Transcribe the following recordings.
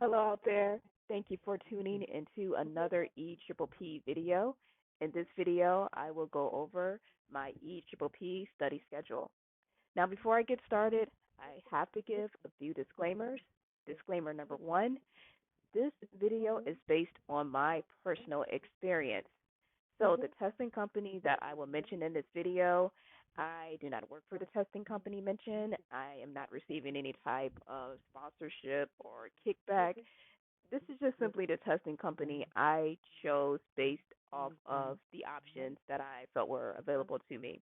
Hello out there. Thank you for tuning into another EPPP video. In this video, I will go over my EPPP study schedule. Now, before I get started, I have to give a few disclaimers. Disclaimer number one, this video is based on my personal experience. So the testing company that I will mention in this video, I do not work for the testing company mentioned. I am not receiving any type of sponsorship or kickback. This is just simply the testing company I chose based off of the options that I felt were available to me.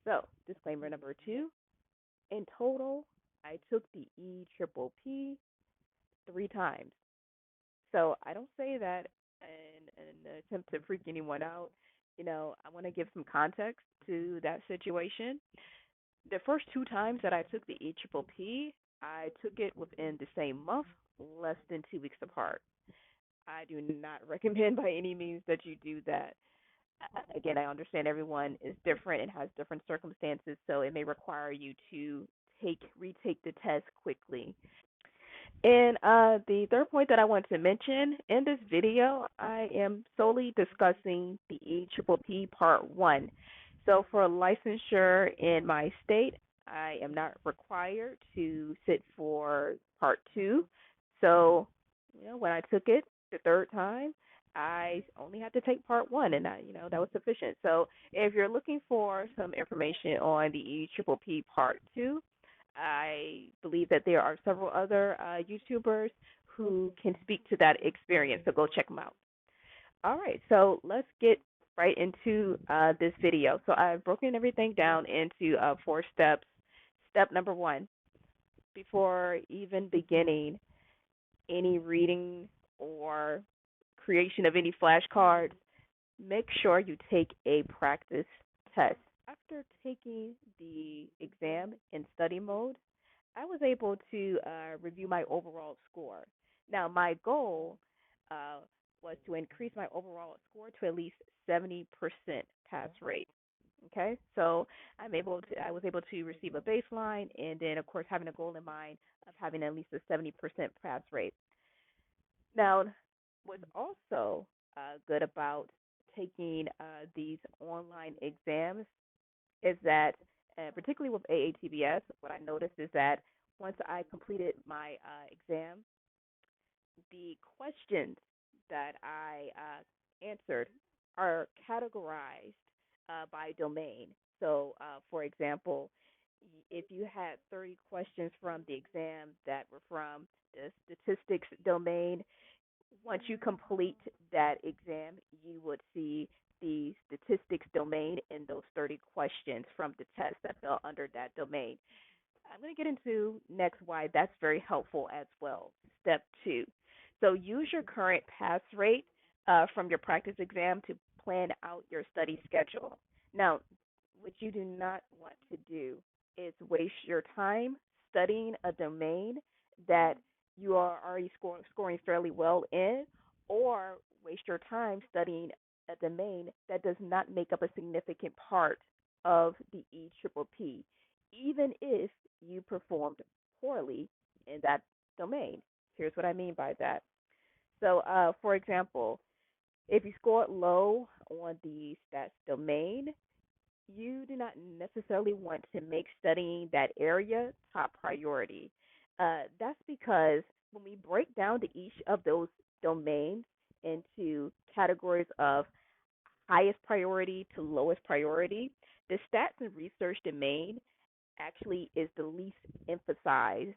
So, disclaimer number two, in total, I took the EPPP 3 times. So I don't say that in an attempt to freak anyone out. I want to give some context to that situation. The first 2 times that I took the EPPP, I took it within the same month, less than 2 weeks apart. I do not recommend by any means that you do that. Again, I understand everyone is different and has different circumstances, so it may require you to retake the test quickly. And the third point that I want to mention in this video, I am solely discussing the EPPP Part 1. So for licensure in my state, I am not required to sit for Part 2. So, when I took it the third time, I only had to take Part 1, and that was sufficient. So if you're looking for some information on the EPPP Part 2, I believe that there are several other YouTubers who can speak to that experience, so go check them out. All right, so let's get right into this video. So I've broken everything down into 4 steps. Step number one, before even beginning any reading or creation of any flashcards, make sure you take a practice test. After taking the exam in study mode, I was able to review my overall score. Now, my goal uh, was to increase my overall score to at least 70% pass rate. Okay, so I was able to receive a baseline, and then of course having a goal in mind of having at least a 70% pass rate. Now, what's also good about taking these online exams is that, particularly with AATBS, what I noticed is that once I completed my exam, the questions that I answered are categorized by domain. So, for example, if you had 30 questions from the exam that were from the statistics domain, once you complete that exam, you would see the statistics domain in those 30 questions from the test that fell under that domain. I'm going to get into next why that's very helpful as well. Step two. So use your current pass rate from your practice exam to plan out your study schedule. Now, what you do not want to do is waste your time studying a domain that you are already scoring fairly well in, or waste your time studying a domain that does not make up a significant part of the EPPP, even if you performed poorly in that domain. Here's what I mean by that. So, for example, if you scored low on the stats domain, you do not necessarily want to make studying that area top priority. That's because when we break down to each of those domains into categories of highest priority to lowest priority, the stats and research domain actually is the least emphasized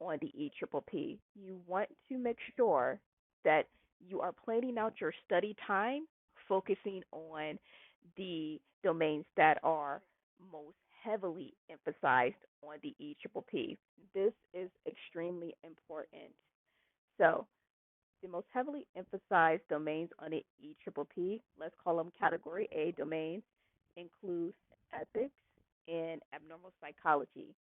on the EPPP. You want to make sure that you are planning out your study time, focusing on the domains that are most heavily emphasized on the EPPP. This is extremely important. So, the most heavily emphasized domains on the EPPP, let's call them Category A domains, include ethics and abnormal psychology.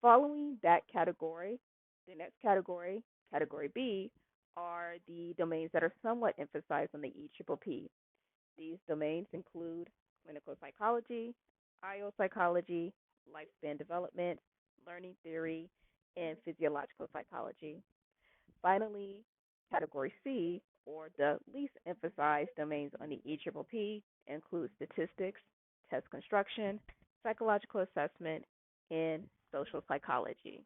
Following that category, the next category, Category B, are the domains that are somewhat emphasized on the EPPP. These domains include clinical psychology, IO psychology, lifespan development, learning theory, and physiological psychology. Finally, category C, or the least emphasized domains on the EPPP, include statistics, test construction, psychological assessment, and social psychology.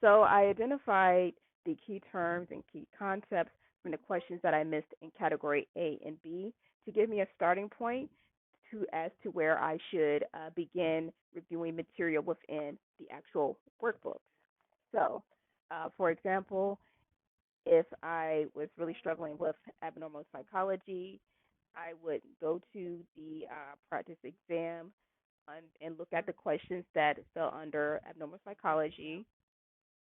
So I identified the key terms and key concepts from the questions that I missed in category A and B to give me a starting point as to where I should begin reviewing material within the actual workbooks. So, for example, if I was really struggling with abnormal psychology, I would go to the practice exam and look at the questions that fell under abnormal psychology,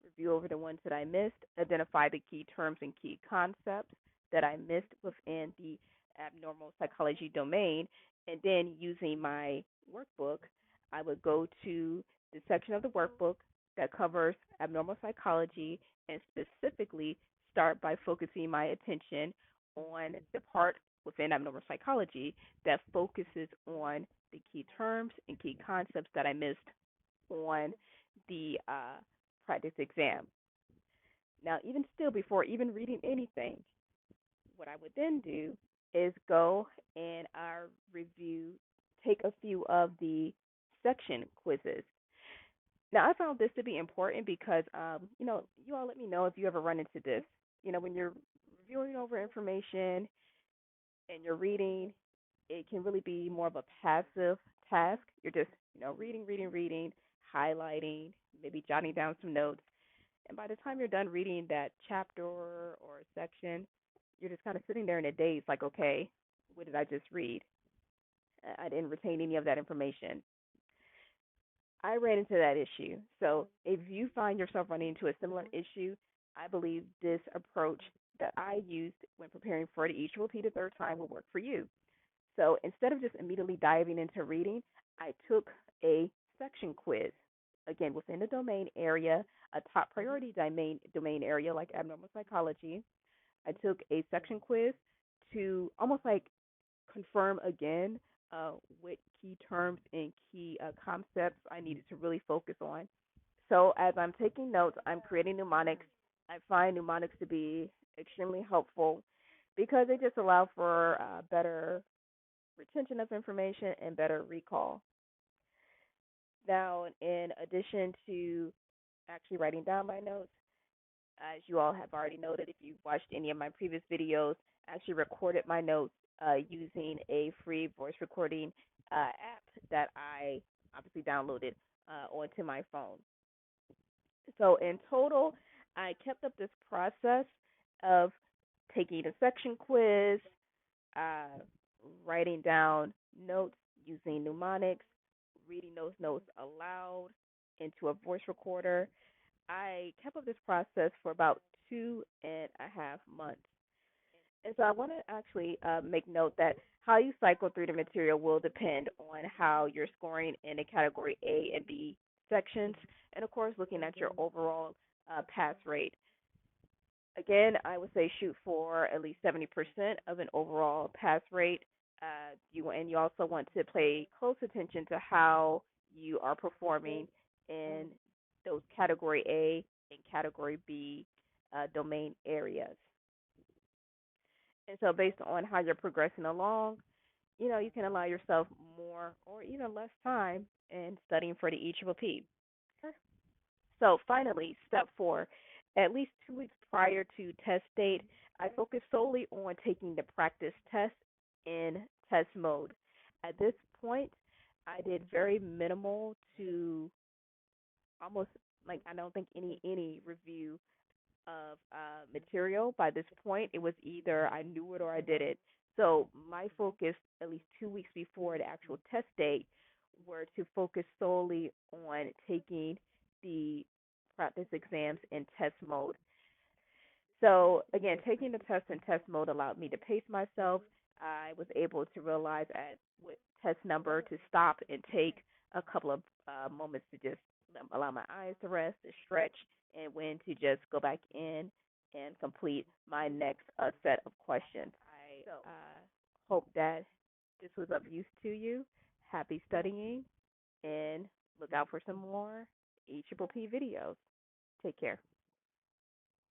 review over the ones that I missed, identify the key terms and key concepts that I missed within the abnormal psychology domain, and then using my workbook, I would go to the section of the workbook that covers abnormal psychology and specifically start by focusing my attention on the part within abnormal psychology that focuses on the key terms and key concepts that I missed on the practice exam. Now, even still, before even reading anything, what I would then do is go and review, take a few of the section quizzes. Now, I found this to be important because, you all let me know if you ever run into this. When you're reviewing over information and you're reading, it can really be more of a passive task. You're just, reading, highlighting, maybe jotting down some notes. And by the time you're done reading that chapter or section, you're just kind of sitting there in a daze, like, okay, what did I just read? I didn't retain any of that information. I ran into that issue. So if you find yourself running into a similar issue, I believe this approach that I used when preparing for the each repeat a third time will work for you. So instead of just immediately diving into reading, I took a section quiz. Again, within the domain area, a top priority domain area like abnormal psychology. I took a section quiz to almost like confirm again what key terms and key concepts I needed to really focus on. So as I'm taking notes, I'm creating mnemonics. I find mnemonics to be extremely helpful because they just allow for better retention of information and better recall. Now, in addition to actually writing down my notes, as you all have already noted, if you've watched any of my previous videos, I actually recorded my notes using a free voice recording app that I obviously downloaded onto my phone. So in total, I kept up this process of taking a section quiz, uh, writing down notes using mnemonics, reading those notes aloud into a voice recorder. I kept up this process for about 2.5 months. And so I want to actually make note that how you cycle through the material will depend on how you're scoring in the category A and B sections, and of course, looking at your overall pass rate. Again, I would say shoot for at least 70% of an overall pass rate. You also want to pay close attention to how you are performing in those category A and category B domain areas. And so, based on how you're progressing along, you can allow yourself more or even less time in studying for the EPPP. So finally, step 4, at least 2 weeks prior to test date, I focus solely on taking the practice test in test mode. At this point, I did very minimal to almost like I don't think any review of material. By this point, it was either I knew it or I didn't. So my focus, at least 2 weeks before the actual test date, were to focus solely on taking the practice exams in test mode. So again, taking the test in test mode allowed me to pace myself. I was able to realize at what test number to stop and take a couple of moments to just allow my eyes to rest, to stretch, and when to just go back in and complete my next set of questions. I hope that this was of use to you. Happy studying, and look out for some more EPPP videos. Take care.